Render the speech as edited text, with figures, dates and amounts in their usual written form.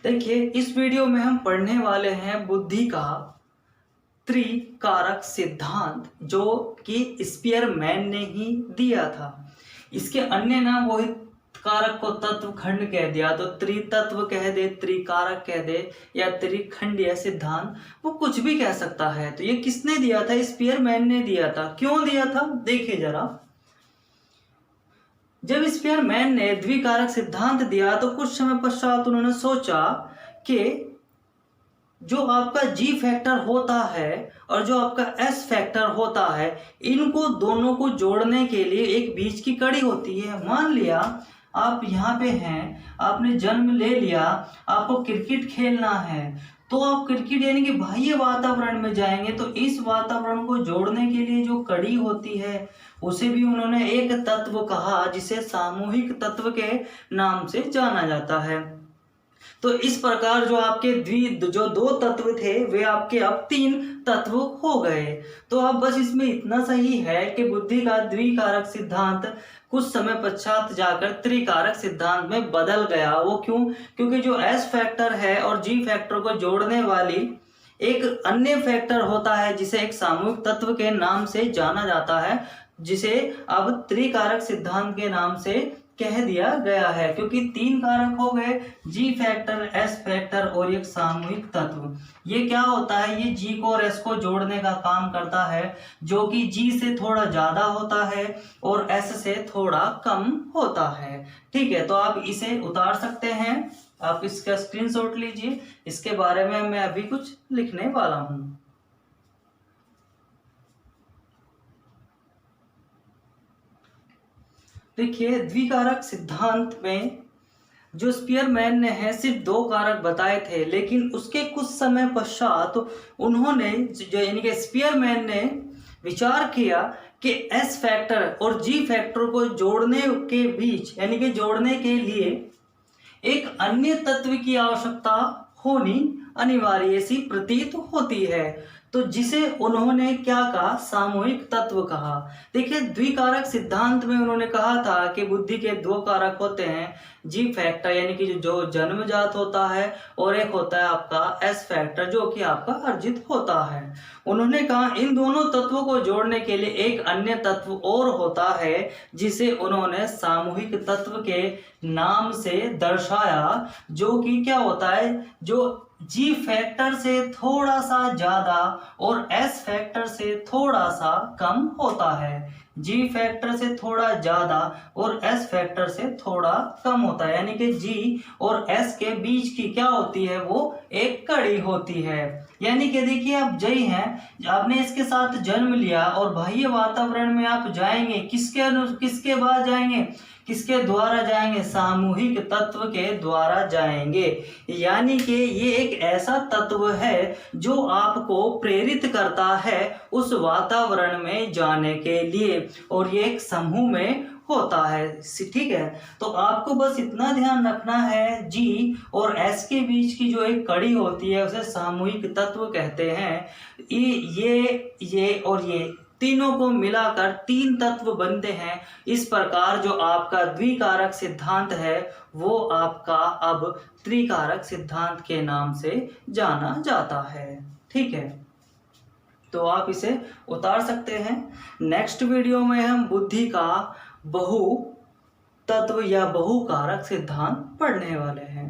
देखिए, इस वीडियो में हम पढ़ने वाले हैं बुद्धि का त्रिकारक सिद्धांत, जो कि स्पीयरमैन ने ही दिया था। इसके अन्य नाम वही कारक को तत्व खंड कह दिया, तो त्रितत्व कह दे, त्रिकारक कह दे, या त्रिखंडीय सिद्धांत, वो कुछ भी कह सकता है। तो ये किसने दिया था? स्पीयरमैन ने दिया था। क्यों दिया था? देखिए जरा। जब स्पीयरमैन ने द्विकारक सिद्धांत दिया तो कुछ समय पश्चात उन्होंने सोचा कि जो आपका जी फैक्टर होता है और जो आपका एस फैक्टर होता है, इनको दोनों को जोड़ने के लिए एक बीच की कड़ी होती है। मान लिया आप यहाँ पे हैं, आपने जन्म ले लिया, आपको क्रिकेट खेलना है, तो आप क्रिकेट यानी कि बाह्य वातावरण में जाएंगे, तो इस वातावरण को जोड़ने के लिए जो कड़ी होती है उसे भी उन्होंने एक तत्व कहा, जिसे सामूहिक तत्व के नाम से जाना जाता है। तो इस प्रकार जो आपके जो दो तत्व थे वे आपके अब तीन तत्व हो गए। तो अब बस इसमें इतना सही है कि बुद्धि का द्विकारक सिद्धांत कुछ समय पश्चात जाकर त्रिकारक सिद्धांत में बदल गया। वो क्यों? क्योंकि जो एस फैक्टर है और जी फैक्टर को जोड़ने वाली एक अन्य फैक्टर होता है, जिसे एक सामूहिक तत्व के नाम से जाना जाता है, जिसे अब त्रिकारक सिद्धांत के नाम से कह दिया गया है। क्योंकि तीन कारक हो गए, जी फैक्टर, एस फैक्टर और एक सामूहिक तत्व। ये क्या होता है? ये जी को और एस को जोड़ने का काम करता है, जो कि जी से थोड़ा ज्यादा होता है और एस से थोड़ा कम होता है। ठीक है, तो आप इसे उतार सकते हैं। आप इसका स्क्रीनशॉट लीजिए। इसके बारे में मैं अभी कुछ लिखने वाला हूं। देखिए, द्विकारक सिद्धांत में जो स्पीयरमैन ने है सिर्फ दो कारक बताए थे, लेकिन उसके कुछ समय पश्चात उन्होंने यानी कि स्पीयरमैन ने विचार किया कि एस फैक्टर और जी फैक्टर को जोड़ने के बीच यानी कि जोड़ने के लिए एक अन्य तत्व की आवश्यकता होनी अनिवार्य सी प्रतीत होती है। तो जिसे उन्होंने क्या कहा? सामूहिक तत्व कहा। देखिए, द्विकारक सिद्धांत में उन्होंने कहा था कि बुद्धि के दो कारक होते हैं, जी फैक्टर यानी कि जो जन्मजात होता है, और एक होता है आपका एस फैक्टर, जो कि आपका अर्जित होता है। उन्होंने कहा इन दोनों तत्वों को जोड़ने के लिए एक अन्य तत्व और होता है, जिसे उन्होंने सामूहिक तत्व के नाम से दर्शाया, जो कि क्या होता है? जो जी फैक्टर से थोड़ा सा ज्यादा और एस फैक्टर से थोड़ा सा कम होता है। जी फैक्टर से थोड़ा ज्यादा और एस फैक्टर से थोड़ा कम होता है, यानी कि जी और एस के बीच की क्या होती है? वो एक कड़ी होती है। यानी कि देखिए, आप जय हैं, आपने इसके साथ जन्म लिया और बाह्य वातावरण में आप जाएंगे, किसके बाद जाएंगे? किसके द्वारा जाएंगे? सामूहिक तत्व के द्वारा जाएंगे। यानी कि ये एक ऐसा तत्व है जो आपको प्रेरित करता है उस वातावरण में जाने के लिए, और ये एक समूह में होता है। ठीक है, तो आपको बस इतना ध्यान रखना है, जी और एस के बीच की जो एक कड़ी होती है उसे सामूहिक तत्व कहते हैं। ये और ये तीनों को मिलाकर तीन तत्व बनते हैं। इस प्रकार जो आपका द्विकारक सिद्धांत है वो आपका अब त्रिकारक सिद्धांत के नाम से जाना जाता है। ठीक है, तो आप इसे उतार सकते हैं। नेक्स्ट वीडियो में हम बुद्धि का बहु तत्व या बहुकारक सिद्धांत पढ़ने वाले हैं।